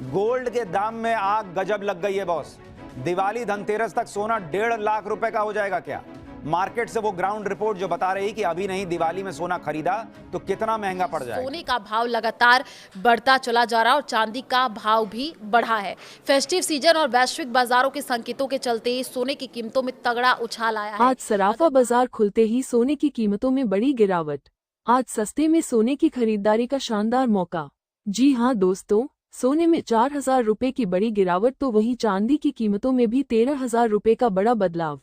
Gold के दाम में आग गजब लग गई है बॉस। दिवाली धनतेरस तक सोना 1.5 लाख रुपए का हो जाएगा क्या? मार्केट से वो ग्राउंड रिपोर्ट जो बता रही कि अभी नहीं दिवाली में सोना खरीदा तो कितना महंगा पड़ जाएगा। सोने का भाव लगातार बढ़ता चला जा रहा है और चांदी का भाव भी बढ़ा है। फेस्टिव सीजन और वैश्विक बाजारों के संकेतों के चलते सोने की कीमतों में तगड़ा उछाल आया है। आज सराफा बाजार खुलते ही सोने की कीमतों में बड़ी गिरावट। आज सस्ते में सोने की खरीदारी का शानदार मौका। जी हां दोस्तों, सोने में 4,000 रुपए की बड़ी गिरावट तो वहीं चांदी की कीमतों में भी 13,000 रुपए का बड़ा बदलाव।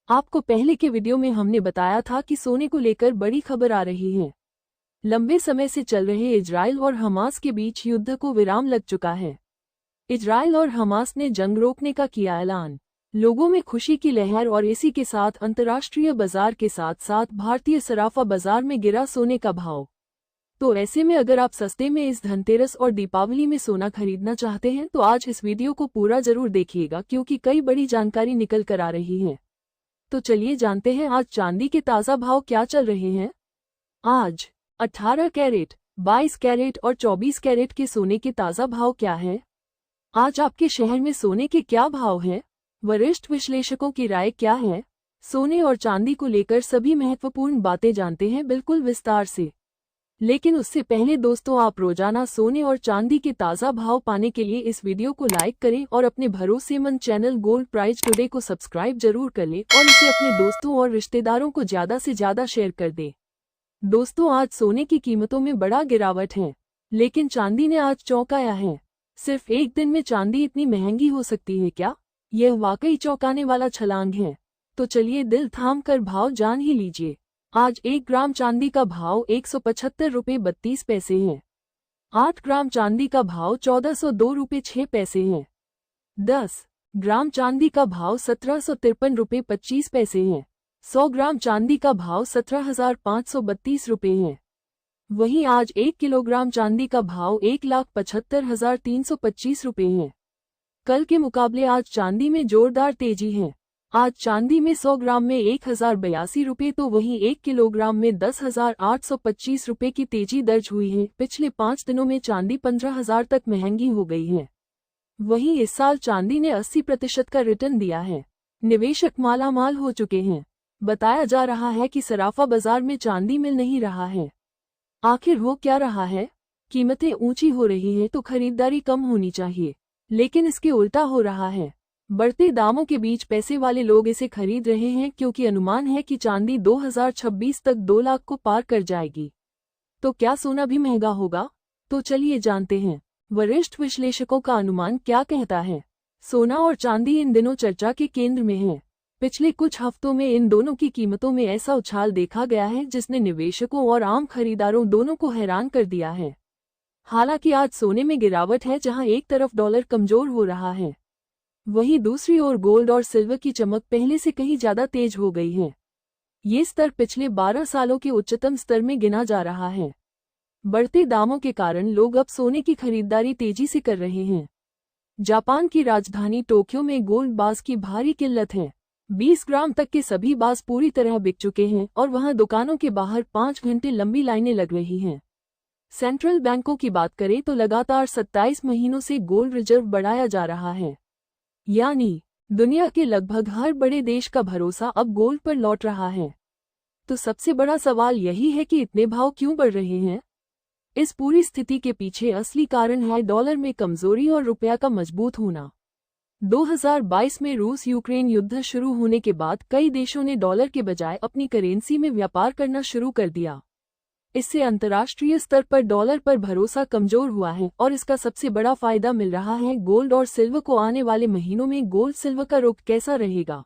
आपको पहले के वीडियो में हमने बताया था कि सोने को लेकर बड़ी खबर आ रही है। लंबे समय से चल रहे इजराइल और हमास के बीच युद्ध को विराम लग चुका है। इजराइल और हमास ने जंग रोकने का किया ऐलान। लोगों में खुशी की लहर और इसी के साथ अंतर्राष्ट्रीय बाजार के साथ साथ भारतीय सराफा बाजार में गिरा सोने का भाव। तो ऐसे में अगर आप सस्ते में इस धनतेरस और दीपावली में सोना खरीदना चाहते हैं तो आज इस वीडियो को पूरा जरूर देखिएगा, क्योंकि कई बड़ी जानकारी निकल कर आ रही है। तो चलिए जानते हैं आज चांदी के ताज़ा भाव क्या चल रहे हैं। आज 18 कैरेट, 22 कैरेट और 24 कैरेट के सोने के ताज़ा भाव क्या है? आज आपके शहर में सोने के क्या भाव हैं? वरिष्ठ विश्लेषकों की राय क्या है? सोने और चांदी को लेकर सभी महत्वपूर्ण बातें जानते हैं बिल्कुल विस्तार से। लेकिन उससे पहले दोस्तों, आप रोजाना सोने और चांदी के ताज़ा भाव पाने के लिए इस वीडियो को लाइक करें और अपने भरोसेमंद चैनल गोल्ड प्राइज टुडे को सब्सक्राइब जरूर कर लें और इसे अपने दोस्तों और रिश्तेदारों को ज्यादा से ज्यादा शेयर कर दें। दोस्तों, आज सोने की कीमतों में बड़ा गिरावट है, लेकिन चांदी ने आज चौंकाया है। सिर्फ एक दिन में चांदी इतनी महंगी हो सकती है क्या? यह वाकई चौंकाने वाला छलांग है। तो चलिए दिल थाम कर भाव जान ही लीजिए। आज 1 ग्राम चांदी का भाव 175 रुपये 32 पैसे है। 8 ग्राम चांदी का भाव 1402 रुपये 6 पैसे है। 10 ग्राम चांदी का भाव 1753 रुपये 25 पैसे है। 100 ग्राम चांदी का भाव 17,532 रुपये है। वहीं आज 1 किलोग्राम चांदी का भाव 1,75,325 रुपये है। कल के मुकाबले आज चांदी में जोरदार तेजी है। आज चांदी में 100 ग्राम में 1,082 रुपये तो वहीं 1 किलोग्राम में 10,825 रुपये की तेजी दर्ज हुई है। पिछले 5 दिनों में चांदी 15,000 तक महंगी हो गई है। वहीं इस साल चांदी ने 80% का रिटर्न दिया है। निवेशक मालामाल हो चुके हैं। बताया जा रहा है कि सराफा बाजार में चांदी मिल नहीं रहा है। आखिर हो क्या रहा है? कीमतें ऊंची हो रही हैं तो खरीदारी कम होनी चाहिए, लेकिन इसके उल्टा हो रहा है। बढ़ते दामों के बीच पैसे वाले लोग इसे खरीद रहे हैं, क्योंकि अनुमान है कि चांदी 2026 तक 2 लाख को पार कर जाएगी। तो क्या सोना भी महंगा होगा? तो चलिए जानते हैं वरिष्ठ विश्लेषकों का अनुमान क्या कहता है। सोना और चांदी इन दिनों चर्चा के केंद्र में है। पिछले कुछ हफ्तों में इन दोनों की कीमतों में ऐसा उछाल देखा गया है जिसने निवेशकों और आम खरीदारों दोनों को हैरान कर दिया है। हालांकि आज सोने में गिरावट है, जहां एक तरफ डॉलर कमजोर हो रहा है, वहीं दूसरी ओर गोल्ड और सिल्वर की चमक पहले से कहीं ज्यादा तेज हो गई है। ये स्तर पिछले 12 सालों के उच्चतम स्तर में गिना जा रहा है। बढ़ते दामों के कारण लोग अब सोने की खरीदारी तेजी से कर रहे हैं। जापान की राजधानी टोक्यो में गोल्ड बार्स की भारी किल्लत है। 20 ग्राम तक के सभी बार्स पूरी तरह बिक चुके हैं और वहां दुकानों के बाहर 5 घंटे लंबी लाइनें लग रही हैं। सेंट्रल बैंकों की बात करें तो लगातार 27 महीनों से गोल्ड रिजर्व बढ़ाया जा रहा है, यानी दुनिया के लगभग हर बड़े देश का भरोसा अब गोल्ड पर लौट रहा है। तो सबसे बड़ा सवाल यही है कि इतने भाव क्यों बढ़ रहे हैं? इस पूरी स्थिति के पीछे असली कारण है डॉलर में कमजोरी और रुपया का मजबूत होना। 2022 में रूस यूक्रेन युद्ध शुरू होने के बाद कई देशों ने डॉलर के बजाय अपनी करेंसी में व्यापार करना शुरू कर दिया। इससे अंतर्राष्ट्रीय स्तर पर डॉलर पर भरोसा कमजोर हुआ है और इसका सबसे बड़ा फायदा मिल रहा है गोल्ड और सिल्वर को। आने वाले महीनों में गोल्ड सिल्वर का रुख कैसा रहेगा?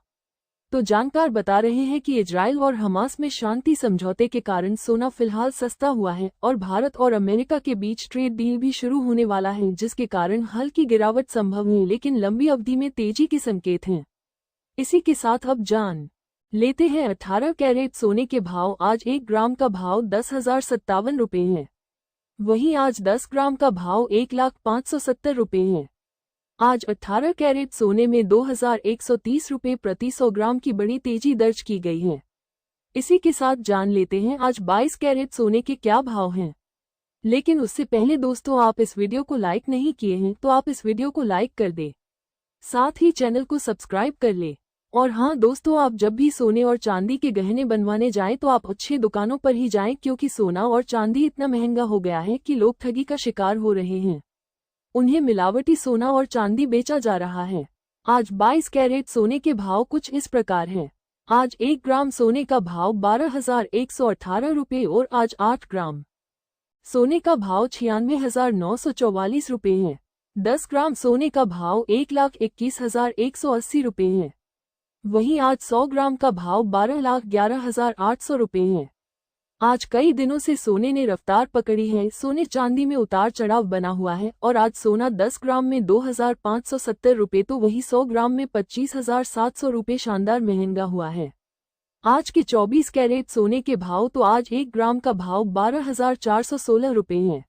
तो जानकार बता रहे हैं कि इजराइल और हमास में शांति समझौते के कारण सोना फिलहाल सस्ता हुआ है और भारत और अमेरिका के बीच ट्रेड डील भी शुरू होने वाला है, जिसके कारण हल्की गिरावट संभव है, लेकिन लंबी अवधि में तेजी के संकेत हैं। इसी के साथ अब जान लेते हैं 18 कैरेट सोने के भाव। आज 1 ग्राम का भाव 10,057 रुपये है। वहीं आज 10 ग्राम का भाव 1,0570 रुपये है। आज 18 कैरेट सोने में 2,130 रुपये प्रति 100 ग्राम की बड़ी तेजी दर्ज की गई है। इसी के साथ जान लेते हैं आज 22 कैरेट सोने के क्या भाव हैं। लेकिन उससे पहले दोस्तों, आप इस वीडियो को लाइक नहीं किए हैं तो आप इस वीडियो को लाइक कर दे, साथ ही चैनल को सब्सक्राइब कर ले। और हाँ दोस्तों, आप जब भी सोने और चांदी के गहने बनवाने जाएं तो आप अच्छे दुकानों पर ही जाएं, क्योंकि सोना और चांदी इतना महंगा हो गया है कि लोग ठगी का शिकार हो रहे हैं। उन्हें मिलावटी सोना और चांदी बेचा जा रहा है। आज 22 कैरेट सोने के भाव कुछ इस प्रकार हैं। आज 1 ग्राम सोने का भाव 12,118 रुपये और आज 8 ग्राम सोने का भाव 96,944 रुपये है। 10 ग्राम सोने का भाव 1,21,180 रुपये है। वहीं आज 100 ग्राम का भाव 12,11,800 रुपये है। आज कई दिनों से सोने ने रफ्तार पकड़ी है। सोने चांदी में उतार चढ़ाव बना हुआ है और आज सोना 10 ग्राम में 2,570 रुपये तो वहीं 100 ग्राम में 25,700 रुपये शानदार महंगा हुआ है। आज के 24 कैरेट सोने के भाव तो आज 1 ग्राम का भाव 12,416 रुपये है।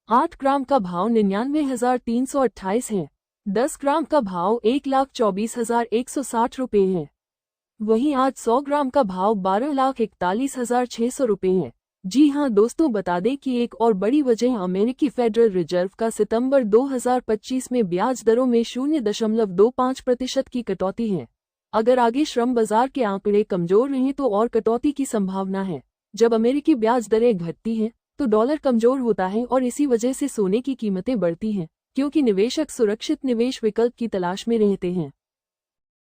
8 ग्राम का भाव 99,328 है। 10 ग्राम का भाव 1,24,160 रुपये है। वहीं आज 100 ग्राम का भाव 12,41,600 रुपये है। जी हां दोस्तों, बता दें कि एक और बड़ी वजह अमेरिकी फेडरल रिजर्व का सितंबर 2025 में ब्याज दरों में 0.25% की कटौती है। अगर आगे श्रम बाजार के आंकड़े कमजोर रहें तो और कटौती की संभावना है। जब अमेरिकी ब्याज दरें घटती हैं तो डॉलर कमजोर होता है और इसी वजह से सोने की कीमतें बढ़ती हैं, क्योंकि निवेशक सुरक्षित निवेश विकल्प की तलाश में रहते हैं।